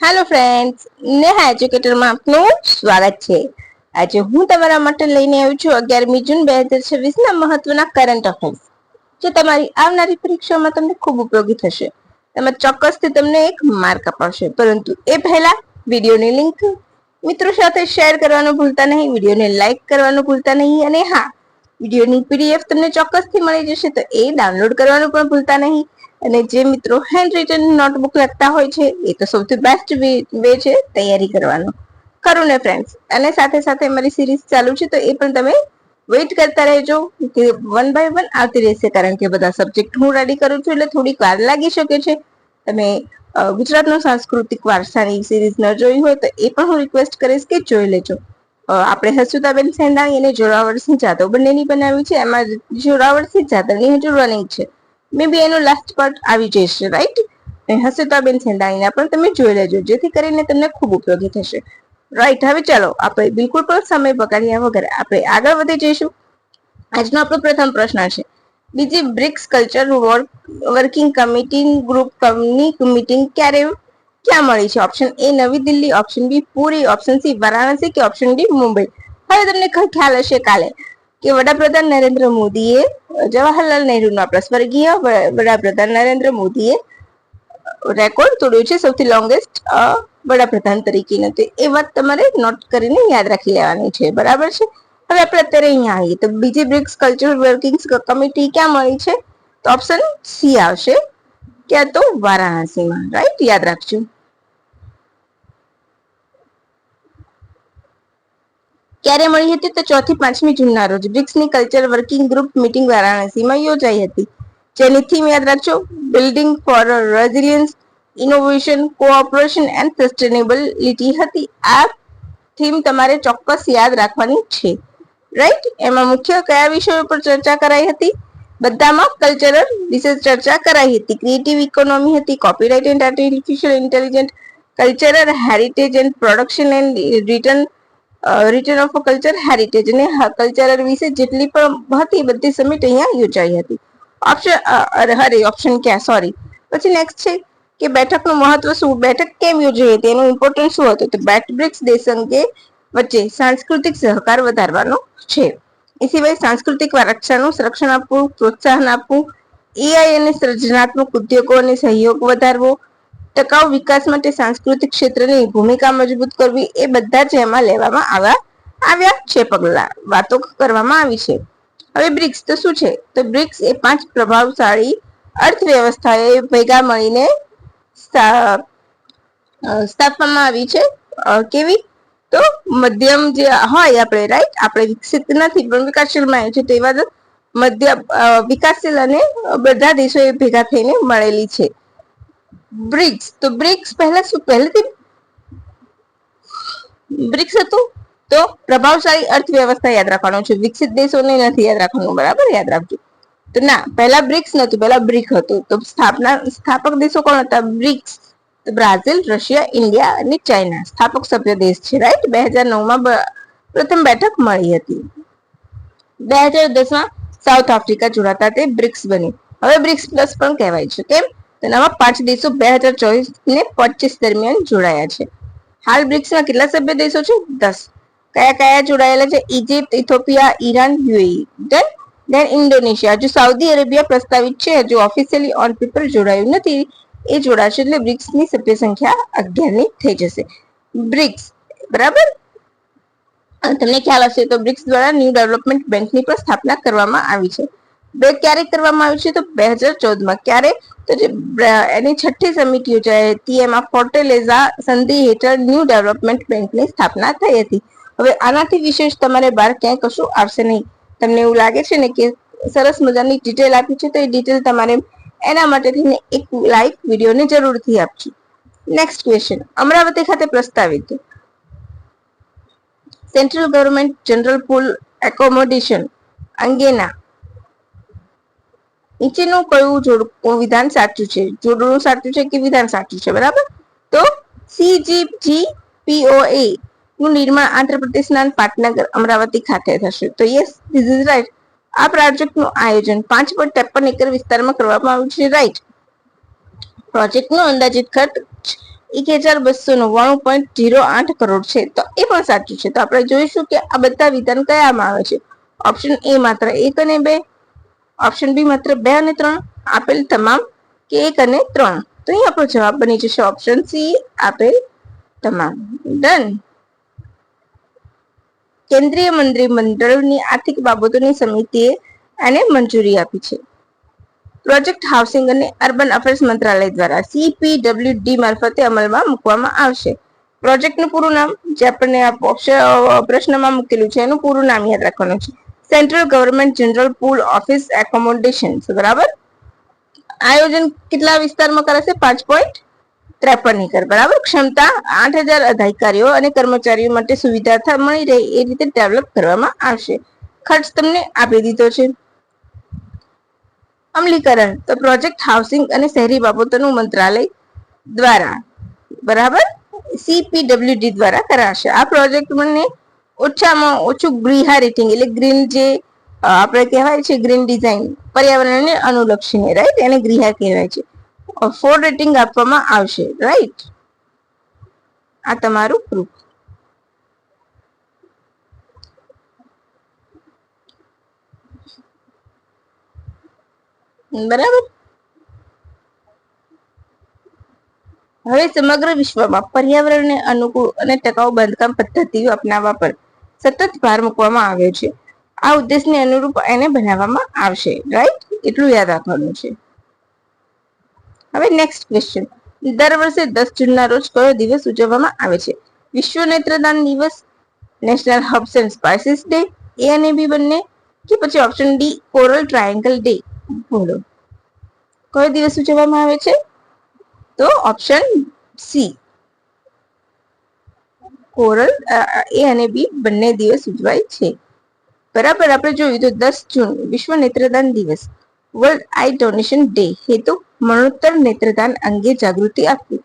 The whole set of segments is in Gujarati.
હેલો ફ્રેન્ડ્સ, નેહા એજ્યુકેટરમાં આપનું સ્વાગત છે. આજે હું તમારા માટે લઈને આવી છું 11મી જૂન 2026 ના મહત્વના કરંટ અફેર્સ, જે તમારી આવનારી પરીક્ષામાં તમને ખૂબ ઉપયોગી થશે. તેમાં ચોક્કસથી તમને એક માર્ક અપાવશે. પરંતુ એ પહેલા વિડીયોની લિંક મિત્રો સાથે શેર કરવાનું ભૂલતા નહીં, વિડીયોને લાઈક કરવાનું ભૂલતા નહીં, અને હા, વિડીયોની પીડીએફ તમને ચોક્કસથી મળી જશે, તો એ ડાઉનલોડ કરવાનું પણ ભૂલતા નહીં. અને જે મિત્રો હેન્ડ રિટન નોટબુક લખતા હોય છે, એ તો સૌથી બેસ્ટ વે છે તૈયારી કરવાનો. ખરું ને ફ્રેન્ડ્સ? અને સાથે સાથે મારી સિરીઝ ચાલુ છે, તો એ પણ તમે વેઇટ કરતા રહેજો કે વન બાય વન આવતી રહેશે, કારણ કે બધા સબ્જેક્ટ હું રેડી કરું છું, એટલે થોડીક વાર લાગી શકે છે. તમે ગુજરાતનો સાંસ્કૃતિક વારસાની સિરીઝ ન જોઈ હોય તો એ પણ હું રિક્વેસ્ટ કરીશ કે જોઈ લેજો. આપણે હસુતાબેન સેંધાણી અને જોરાવરસિંહ જાદવ બંનેની બનાવી છે. એમાં જોરાવરસિંહ જાદવની હજુ રનિંગ છે. મે બી એનો લાસ્ટ પાર્ટ આવી જશે, રાઈટ? હસુતાબેન સેંધાણીના પણ તમે જોઈ લેજો, જેથી કરીને તમને ખૂબ ઉપયોગી થશે. રાઈટ, હવે ચાલો આપણે બિલકુલ પણ સમય બગાડ્યા વગર આપણે આગળ વધી જઈશું. આજનો આપણો પ્રથમ પ્રશ્ન છે, બીજી બ્રિક્સ કલ્ચર વર્કિંગ કમિટી ગ્રુપની મીટિંગ ક્યાં મળી છે? ઓપ્શન એ નવી દિલ્હી, ઓપ્શન બી પુરી, ઓપ્શન સી વારાણસી કે ઓપ્શન ડી મુંબઈ. હવે તમને ખ્યાલ હશે કાલે કે વડાપ્રધાન નરેન્દ્ર મોદીએ જવાહરલાલ નહેરુના આપણા સ્વર્ગીય વડાપ્રધાન નરેન્દ્ર મોદીએ રેકોર્ડ તોડ્યો છે સૌથી લોંગેસ્ટ વડાપ્રધાન તરીકેનો. એ વાત તમારે નોટ કરીને યાદ રાખી લેવાની છે, બરાબર છે? હવે આપણે અત્યારે અહીંયા આવીએ તો બીજી બ્રિક્સ કલ્ચર વર્કિંગ કમિટી ક્યાં મળી છે? તો ઓપ્શન સી આવશે, ક્યાં તો વારાણસીમાં, રાઈટ? યાદ રાખજો. ક્યારે મળી હતી? તો 4 થી 5મી જૂનના રોજ બ્રિક્સની કલ્ચર વર્કિંગ ગ્રુપ મીટિંગ વારાણસીમાં યોજાઈ હતી. જેની થીમ યાદ રાખજો, building for resilience, innovation, cooperation and sustainability હતી. આ થીમ તમારે ચોક્કસ યાદ રાખવાની છે, રાઈટ? એમાં મુખ્ય કયા વિષયો પર ચર્ચા કરાઈ હતી? બધામાં કલ્ચરલ વિશે ચર્ચા કરાઈ હતી. ક્રિએટિવ ઇકોનોમી હતી, copyright and artificial intelligence, cultural heritage and production and return of culture heritage, અને કલ્ચરલ વિશે જેટલી પણ હતી બધી સમિટ અહીંયા યોજાઈ હતી. ઓપ્શન ક્યાં, સોરી. પછી નેક્સ્ટ છે કે બેઠકનું મહત્વ શું? બેઠક કેમ યોજાઈ હતી? એનું ઇમ્પોર્ટન્સ શું હતું? તો બ્રિક્સ દેશ અંગે વચ્ચે સાંસ્કૃતિક સહકાર વધારવાનો છે. એ સિવાય સાંસ્કૃતિક વારસાનું સંરક્ષણ આપવું, પ્રોત્સાહન આપવું, એઆઈ અને સર્જનાત્મક ઉદ્યોગોને સહયોગ વધારવો, ટકાઉ વિકાસ માટે સાંસ્કૃતિક ક્ષેત્રની ભૂમિકા મજબૂત કરવી, એ બધા જ એમાં લેવામાં આવ્યા છે પગલા, વાતો કરવામાં આવી છે. હવે બ્રિક્સ તો શું છે? તો બ્રિક્સ એ 5 પ્રભાવશાળી અર્થવ્યવસ્થાએ ભેગા મળીને સ્થાપવામાં આવી છે. કેવી? તો મધ્યમ જે હોય આપણે, રાઈટ, આપણે વિકસિત નથી પણ વિકાસશીલમાં આવ્યું છે, તો એવા મધ્ય વિકાસશીલ અને બધા દેશો એ ભેગા થઈને મળેલી છે બ્રિક્સ. તો બ્રિક્સ પહેલેથી બ્રિક્સ હતું તો પ્રભાવશાળી અર્થવ્યવસ્થા યાદ રાખવાનું છે, વિકસિત દેશોને નથી યાદ રાખવાનું, બરાબર? યાદ રાખજો. તો ના, પહેલા બ્રિક્સ નતું, પહેલા બ્રિક હતું. તો સ્થાપક દેશો કોણ હતા? બ્રિક્સ. તો બ્રાઝિલ, રશિયા, ઇન્ડિયા અને ચાઇના સ્થાપક સભ્ય દેશ છે, રાઈટ? 2009માં પ્રથમ બેઠક મળી હતી. 2010માં સાઉથ આફ્રિકા જોડાતા તે બ્રિક્સ બની. હવે બ્રિક્સ પ્લસ પણ કહેવાય છે. કેમ? તેનામાં 5 દેશો 2024 ને 25 દરમિયાન જોડાયા છે. હાલ બ્રિક્સમાં કેટલા સભ્ય દેશો છે? 10. કયા કયા જોડાયેલા છે? ઇજિપ્ત, ઇથોપિયા, ઈરાન, યુએઈ, દેન ઇન્ડોનેશિયા. હજુ સાઉદી અરેબિયા પ્રસ્તાવિત છે, હજુ ઓફિશિયલી ઓન પેપર જોડાયું નથી. એ જોડાશે એટલે બ્રિક્સની સભ્ય સંખ્યા 11 ની થઈ જશે. બ્રિક્સ, બરાબર? તમને ખ્યાલ હશે તો બ્રિક્સ દ્વારા ન્યૂ ડેવલપમેન્ટ બેંકની પણ સ્થાપના કરવામાં આવી છે. ક્યારે કરવામાં આવી છે? તો 2014માં. ક્યારે? તો એની 6ઠ્ઠી સમિતિ યોજાઈ હતી. એમાં ફોર્ટેલેઝા સંધિ હેઠળ ન્યૂ ડેવલપમેન્ટ બેંકની સ્થાપના થઈ હતી. હવે આનાથી વિશેષ તમારે બહાર ક્યાંય કશું આવશે નહીં. તમને એવું લાગે છે ને કે સરસ મજાની ડિટેલ આપી છે, તો એ ડિટેલ તમારે એના માટે થઈને એક લાઈક વિડીયોને જરૂરથી આપજો. નેક્સ્ટ ક્વેશ્ચન, અમરાવતી ખાતે પ્રસ્તાવિત સેન્ટ્રલ ગવર્મેન્ટ જનરલ પૂલ એકોમોડેશન અંગેના નીચેનું કયું વિધાન સાચું છે? જોડણું સાચું છે કે વિધાન સાચું છે? બરાબર. તો CGPOA નું નિર્માણ આંધ્રપ્રદેશના પાટનગર અમરાવતી ખાતે થશે. તો યસ, ધીસ ઇઝ રાઈટ. આ પ્રોજેક્ટનું આયોજન 5.53 એકર વિસ્તારમાં કરવામાં આવ્યું છે, રાઈટ? પ્રોજેક્ટનો અંદાજિત ખર્ચ 1,299.08 કરોડ છે, તો એ પણ સાચું છે. તો આપણે જોઈશું કે આ બધા વિધાન કયામાં આવે છે. ઓપ્શન એ માત્ર 1 અને 2, ઓપ્શન બી માત્ર 2 અને 3, આપેલ તમામ કે 1 અને 3. તો અહીં આપણો જવાબ બની જશે ઓપ્શન સી, આપેલ તમામ. ડન. કેન્દ્રીય મંત્રીમંડળની આર્થિક બાબતોની સમિતિએ આને મંજૂરી આપી છે. પ્રોજેક્ટ હાઉસિંગ અને અર્બન અફેર્સ મંત્રાલય દ્વારા CPWD મારફતે અમલમાં મૂકવામાં આવશે. પ્રોજેક્ટનું પૂરું નામ, જે આપણને પ્રશ્નમાં મૂકેલું છે, એનું પૂરું નામ યાદ રાખવાનું છે. સેન્ટ્રલ ગવર્મેન્ટ જનરલ પૂલ ઓફિસ એકોમોડેશન. બરાબર. આયોજન કેટલા વિસ્તારમાં કરાશે? 5.53 એકર. બરાબર. ક્ષમતા 8,000 અધિકારીઓ અને કર્મચારીઓ માટે સુવિધા મળી રહે એ રીતે ડેવલપ કરવામાં આવશે. ખર્ચ તમને આપી દીધો છે. અમલીકરણ તો પ્રોજેક્ટ હાઉસિંગ અને શહેરી બાબતોનું મંત્રાલય દ્વારા, બરાબર, CPWD દ્વારા કરાશે. આ પ્રોજેક્ટ મને ઓછામાં ઓછું ગ્રીહા રેટિંગ એટલે ગ્રીન, જે આપણે કહેવાય છે ગ્રીન ડિઝાઇન, પર્યાવરણને અનુલક્ષીને, રાઈટ, એને ગ્રીહા કહેવાય છે. 4 રેટિંગ આપવામાં આવશે. રાઈટ. આ તમારું પ્રૂફ. બરાબર. હવે સમગ્ર વિશ્વમાં પર્યાવરણને અનુકૂળ અને ટકાઉ બાંધકામ પદ્ધતિઓ અપનાવવા પર સતત ભાર મૂકવામાં આવ્યો છે. આ ઉદ્દેશને અનુરૂપ એને બનાવવામાં આવશે. રાઈટ. એટલું યાદ રાખવાનું છે. હવે નેક્સ્ટ ક્વેશ્ચન. દર વર્ષે 10 જૂનના રોજ કયો દિવસ ઉજવવામાં આવે છે? વિશ્વ નેત્રદાન દિવસ, national herbs and spices day, A અને બી બંને, કે પછી option D coral triangle day? બોલો, કયો દિવસ ઉજવવામાં આવે છે? તો ઓપ્શન સી, કોરલ, એ અને બી બંને દિવસ ઉજવાય છે. બરાબર. આપણે જોયું તો 10 જૂન વિશ્વ નેત્રદાન દિવસ, વર્લ્ડ આઈ ડોનેશન ડે. હેતુ મરણોત્તર નેત્રદાન અંગે જાગૃતિ આપવી,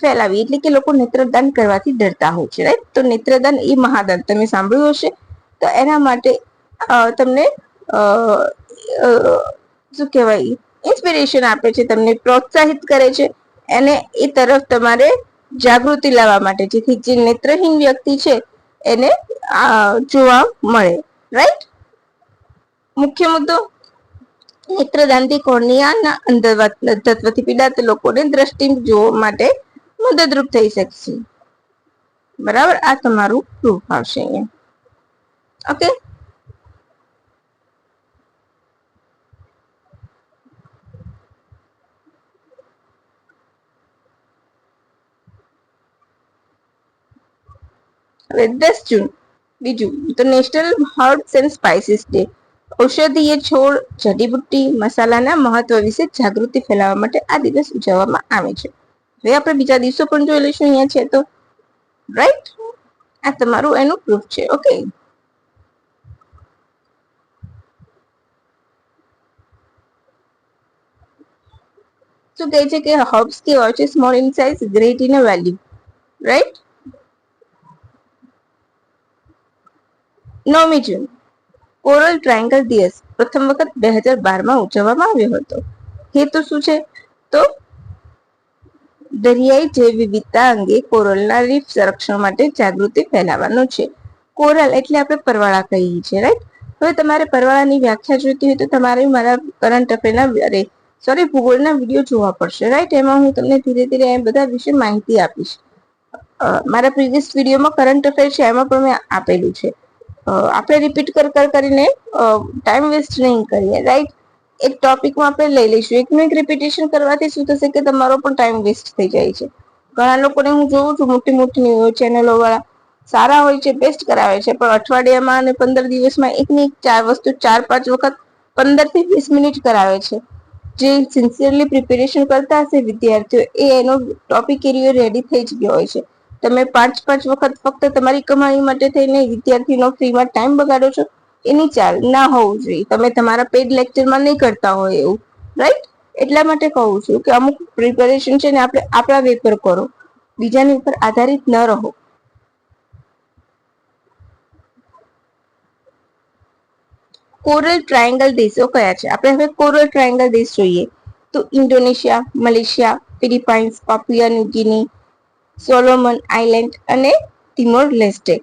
ફેલાવી, એટલે કે લોકો નેત્રદાન કરવાથી ડરતા હોય છે. રાઈટ. તો નેત્રદાન એ મહાદાન, તમે સાંભળ્યું હશે. તો એના માટે તમને શું કહેવાય, ઇન્સ્પિરેશન આપે છે, તમને પ્રોત્સાહિત કરે છે, એને એ તરફ તમારે જાગૃતિ લાવવા માટે, જેથી જે નેત્રહીન વ્યક્તિ છે એને જોવા મળે. રાઈટ. મુખ્ય મુદ્દો, નેત્રદાનથી કોર્નિયાના અંધત્વથી પીડાતા લોકોને દ્રષ્ટિ જોવા માટે મદદરૂપ થઈ શકશે. બરાબર. આ તમારું પ્રૂફ આવશે અહીંયા. ઓકે. હવે 10 જૂન બીજું તો national herbs and spices day. ઔષધીય છોડ, જડીબુટ્ટી, મસાલાના મહત્વ વિશે જાગૃતિ ફેલાવવા માટે આ દિવસ ઉજવવામાં આવે છે. હવે આપણે બીજા દિવસો પણ જોઈ લઈશું અહીંયા છે તો. રાઈટ. આ તમારું એનું પ્રૂફ છે. ઓકે. શું કહે છે કે હર્બ્સ કેવા છે? Small in size, great in value. Right. 9મી જૂન કોરલ ટ્રાયેંગલ દિવસ પ્રથમ વખત 2012માં ઉજવવામાં આવ્યો હતો. હેતુ શું છે? તો દરિયાઈ જૈવ વિવિધતા અંગે કોરલના રીફ સંરક્ષણ માટે જાગૃતિ ફેલાવવાનો છે. કોરલ એટલે આપણે પરવાળા કહીએ છીએ. રાઈટ. હવે તમારે પરવાળાની વ્યાખ્યા જોઈતી હોય તો તમારે મારા કરંટ અફેરના ભૂગોળના વિડીયો જોવા પડશે. રાઈટ. એમાં હું તમને ધીરે ધીરે એ બધા વિશે માહિતી આપીશ. મારા પ્રીવિયસ વિડીયોમાં કરંટ અફેર છે, એમાં પણ મેં આપેલું છે. આપણે રિપીટ કરીને ટાઈમ વેસ્ટ નહીં કરીએ. રાઈટ. એક ટોપિકમાં આપણે લઈ લઈશું. એકનું એક રિપીટેશન કરવાથી શું થશે કે તમારો પણ ટાઈમ વેસ્ટ થઈ જાય છે. ઘણા લોકોને હું જોઉં છું, મોટી મોટી ચેનલો વાળા સારા હોય છે, બેસ્ટ કરાવે છે, પણ અઠવાડિયામાં અને 15 દિવસમાં એકની એક વસ્તુ 4-5 વખત 15 થી 20 મિનિટ કરાવે છે. જે સિન્સિયરલી પ્રિપેરેશન કરતા હશે વિદ્યાર્થીઓ, એનો ટોપિક એરિયો રેડી થઈ જ ગયો હોય છે. તમે 5-5 વખત ફક્ત તમારી કમાણી માટે થઈને વિદ્યાર્થીનો ફ્રીમાં ટાઈમ બગાડો છો. એની ચાલ ના હોવું જોઈએ. તમે તમારા પેડ લેક્ચરમાં નહીં કરતા હોય એવું. રાઈટ. એટલા માટે કહું છું કે અમુક પ્રિપેરેશન છે ને આપણે આપણા વે પર કરો, બીજાની ઉપર આધારિત ન રહો. કોરલ ટ્રાયેંગલ દેશો કયા છે? આપણે હવે કોરલ ટ્રાયેંગલ દેશ જોઈએ તો Indonesia, Malaysia, Philippines, Papua new guinea, Solomon island અને તિમોર લેસ્ટે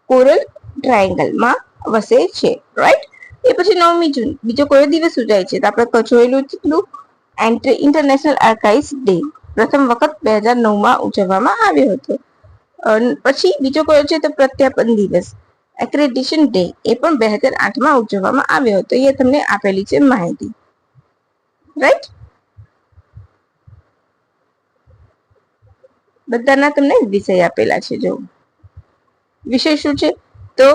કોરલ ટ્રાયેંગલમાં વસે છે, રાઈટ. એ પછી 9મી જૂન બીજો કયો દિવસ ઉજાય છે? તો આપણે જોયેલું કેટલું ઇન્ટરનેશનલ આર્કાઇવ્સ ડે પ્રથમ વખત 2009માં ઉજવવામાં આવ્યો હતો. પછી બીજો કયો છે? તો પ્રત્યાપન દિવસ એક્રેડિશન ડે એ પણ 2008માં ઉજવવામાં આવ્યો હતો. એ તમને આપેલી છે માહિતી, રાઈટ. બધાના તમને વિષય આપેલા છે. જો વિષય શું છે? તો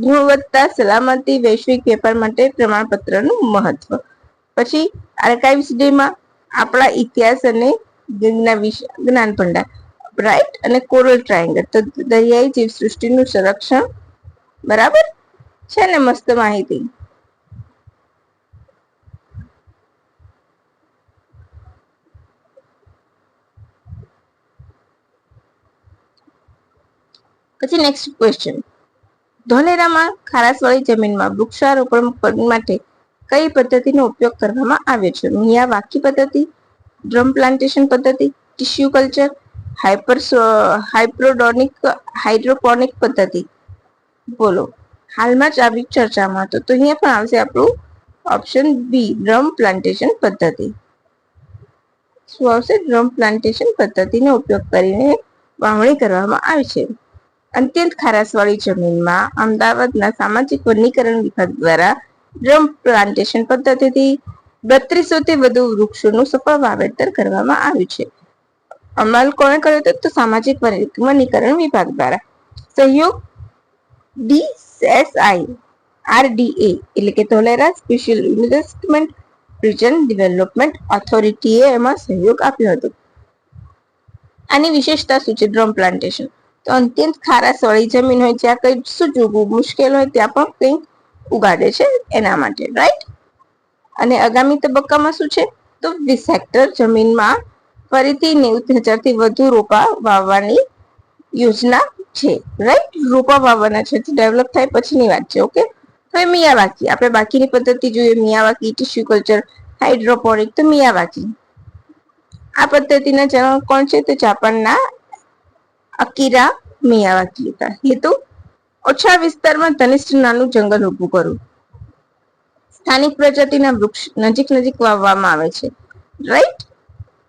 ગુણવત્તા સલામતી વૈશ્વિક વેપાર માટે પ્રમાણપત્રનું મહત્વ. પછી આર્કાઇવ્સ ડે માં આપણા ઇતિહાસ અને જ્ઞાન ભંડાર, રાઈટ. અને કોરલ ટ્રાયેંગલ તો દરિયાઈ જીવસૃષ્ટિનું સંરક્ષણ, બરાબર છે ને? મસ્ત માહિતી. પછી નેક્સ્ટ ક્વેશ્ચન, ધોલેરામાં ખારાશવાળી જમીનમાં વૃક્ષારોપણ માટે કઈ પદ્ધતિનો ઉપયોગ કરવામાં આવે છે? મિયાવાકી પદ્ધતિ, ડ્રમ પ્લાન્ટેશન પદ્ધતિ, ટિશ્યુ કલ્ચર, હાઇડ્રોપોનિક પદ્ધતિ. બોલો. હાલમાં જ આવી ચર્ચામાં તો અહીંયા પણ આવશે આપણું ઓપ્શન બી, ડ્રમ પ્લાન્ટેશન પદ્ધતિ. શું આવશે? ડ્રમ પ્લાન્ટેશન પદ્ધતિનો ઉપયોગ કરીને વાવણી કરવામાં આવે છે. અત્યંત ખારાશવાળી જમીનમાં અમદાવાદના સામાજિક વનીકરણ વિભાગ દ્વારા ડ્રમ પ્લાન્ટેશન પદ્ધતિથી 3200 થી વધુ વૃક્ષોનું સફળ વાવેતર કરવામાં આવ્યું છે. અમલ કોણે કર્યો હતો? તો સામાજિક વનીકરણ વિભાગ દ્વારા. સહયોગ DSI RDA એટલે કે Dholera special investment region development ઓથોરિટીએ એમાં સહયોગ આપ્યો હતો. આની વિશેષતા શું છે? ડ્રમ પ્લાન્ટેશન તો અત્યંત ખારાશવાળી જમીન હોય, જ્યાં કઈ શું જોવું મુશ્કેલ હોય ત્યાં પણ કંઈક ઉગાડે છે એના માટે, રાઈટ. અને આગામી તબક્કામાં શું છે? તો 20 હેક્ટર જમીનમાં ફરીથી 90,000 થી વધુ રોપા વાવવાની યોજના છે, રાઈટ. રોપા વાવવાના છે, ડેવલપ થાય પછીની વાત છે. ઓકે. હવે મિયાવાકી, આપણે બાકીની પદ્ધતિ જોઈએ, મિયાવાકી, ટિશ્યુ કલ્ચર, હાઇડ્રોપોનિક. તો મિયાવાકી આ પદ્ધતિના જનક કોણ છે? તો જાપાનના અકીરા મિયાવાકી હતા. હેતુ ઓછા વિસ્તારમાં ઘનિષ્ઠ નાનું જંગલ ઉભું કરવું. સ્થાનિક પ્રજાતિના વૃક્ષ નજીક વાવવામાં આવે છે, રાઈટ.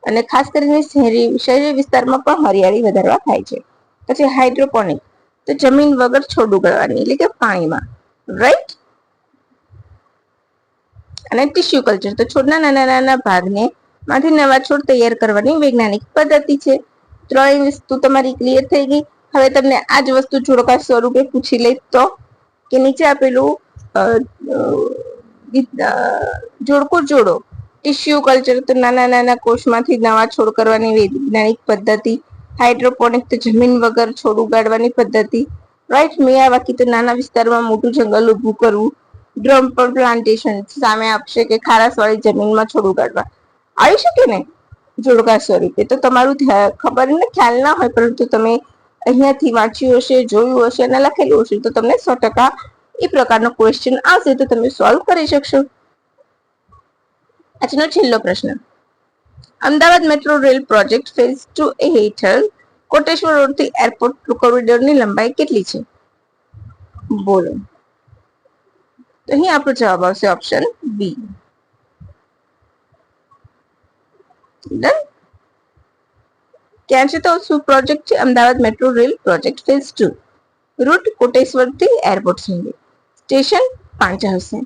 અને ખાસ કરીને શહેરી વિસ્તારમાં પણ હરિયાળી વધારવા થાય છે. પછી હાઇડ્રોપોનિક તો જમીન વગર છોડ ઉગાડવાની એટલે કે પાણીમાં, રાઈટ. અને ટિશ્યુ કલ્ચર તો છોડના નાના નાના ભાગને માંથી નવા છોડ તૈયાર કરવાની વૈજ્ઞાનિક પદ્ધતિ છે. 3 વસ્તુ તમારી ક્લિયર થઈ ગઈ. હવે તમને આ જ વસ્તુ જોડકા સ્વરૂપે પૂછી લઈ તો કે નીચે આપેલું જોડકું જોડો. ટિશ્યુ કલ્ચર તો નાના નાના કોષમાંથી નવા છોડ કરવાની વૈજ્ઞાનિક પદ્ધતિ. હાઇડ્રોપોનિક તો જમીન વગર છોડ ઉગાડવાની પદ્ધતિ, રાઈટ. મિયાવાકી તો નાના વિસ્તારમાં મોટું જંગલ ઉભું કરવું. ડ્રમ પ્લાન્ટેશન સામે આપશે કે ખારાશવાળી જમીનમાં છોડ ઉગાડવા. આવી શકે ને જોડકા સ્વરૂપે? તો તમારું ખબર ને ખ્યાલ ના હોય, પરંતુ તમે અહીંયાથી વાંચ્યું હશે, જોયું હશે અને લખેલું હશે તો તમને 100% એ પ્રકારનો ક્વેશ્ચન આવશે તો તમે સોલ્વ કરી શકશો. આજનો છેલ્લો પ્રશ્ન, Ahmedabad metro rail project phase 2 હેઠળ કોટેશ્વર રોડથી એરપોર્ટ કોરિડોરની લંબાઈ કેટલી છે? બોલો. તો અહીં આપણો જવાબ આવશે ઓપ્શન બી. ડન. ક્યાં છે તો શું પ્રોજેક્ટ છે? Ahmedabad metro rail project phase 2. Route Koteshwar થી એરપોર્ટ સુધી. સ્ટેશન 5 હશે.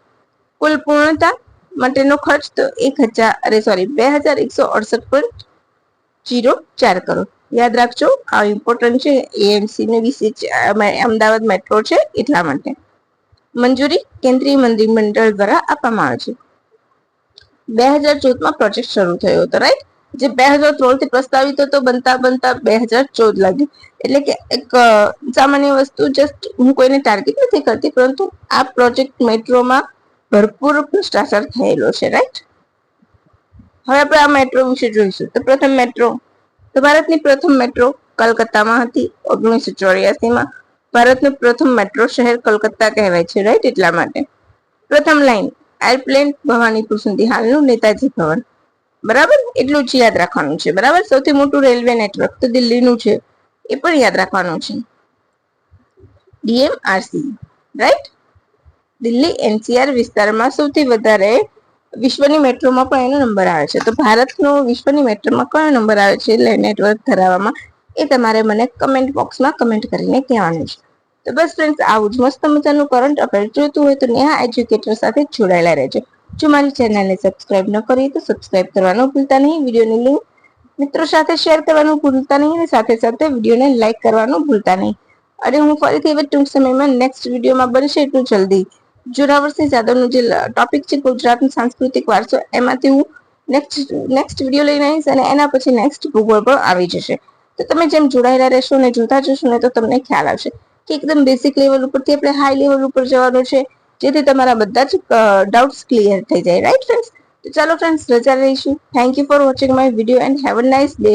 કુલ પૂર્ણતા માટેનો ખર્ચ તો 2168.04 કરોડ. યાદ રાખજો, આ ઇમ્પોર્ટન્ટ છે. એએમસી ને વિશે અમદાવાદ મેટ્રો છે એટલા માટે. મંજૂરી કેન્દ્રીય મંત્રીમંડળ દ્વારા આપવામાં આવે છે. 2014માં પ્રોજેક્ટ શરૂ થયો હતો, રાઈટ. જે 2013 થી પ્રસ્તાવિત હતો, બનતા 2014 લાગ્યું. એટલે કે એક સામાન્ય વસ્તુ, જસ્ટ હું કોઈને ટાર્ગેટ નથી કરતી, પરંતુ આ પ્રોજેક્ટ મેટ્રોમાં ભરપૂર ભ્રષ્ટાચાર થયેલો છે, રાઈટ. હવે આપણે આ મેટ્રો વિશે જોઈશું. તો પ્રથમ મેટ્રો તો ભારતની પ્રથમ મેટ્રો કલકત્તામાં હતી 1984માં. ભારતનું પ્રથમ મેટ્રો શહેર કલકત્તા કહેવાય છે, રાઈટ. એટલા માટે પ્રથમ લાઈન એરપ્લેન ભવાનીપુર સુધી, હાલનું નેતાજી ભવન. બરાબર, એટલું જ યાદ રાખવાનું છે. બરાબર, સૌથી મોટું રેલવે નેટવર્ક તો દિલ્હીનું છે, એ પણ યાદ રાખવાનું છે. DMRC, right. દિલ્હી NCR વિસ્તારમાં સૌથી વધારે વિશ્વની મેટ્રોમાં પણ એનો નંબર આવે છે. તો ભારતનો વિશ્વની મેટ્રોમાં કયો નંબર આવે છે એટલે નેટવર્ક ધરાવવામાં, એ તમારે મને કમેન્ટ બોક્સમાં કમેન્ટ કરીને કહેવાનું છે. તો બસ ફ્રેન્ડ્સ, આવું જ મસ્ત મજાનું કરંટ અફેર જોઈતું હોય તો નેહા એજ્યુકેટર સાથે જોડાયેલા રહેજો. જો મારી ચેનલને સબસ્ક્રાઇબ ન કરી તો સબસ્ક્રાઇબ કરવાનું ભૂલતા નહીં. વિડીયોની લિંક મિત્રો સાથે શેર કરવાનું ભૂલતા નહીં અને સાથે સાથે વિડીયોને લાઈક કરવાનું ભૂલતા નહીં. અને હું ફરીથી હવે ટૂંક સમયમાં નેક્સ્ટ વિડીયોમાં બનશે એટલું જલ્દી જોરાવરસિંહ જાદવનું જે ટોપિક છે ગુજરાતનો સાંસ્કૃતિક વારસો, એમાંથી હું નેક્સ્ટ વિડીયો લઈને આવીશ અને એના પછી નેક્સ્ટ ભૂગોળ પણ આવી જશે. તો તમે જેમ જોડાયેલા રહેશો ને જોતા જશો ને તો તમને ખ્યાલ આવશે કે એકદમ બેસિક લેવલ ઉપરથી આપણે હાઈ લેવલ ઉપર જવાનું છે, જેથી તમારા બધા જ ડાઉટ્સ ક્લિયર થઈ જાય. Right friends? તો ચાલો ફ્રેન્ડ્સ, રજા લઈશું. Thank you for watching my video and have a nice day.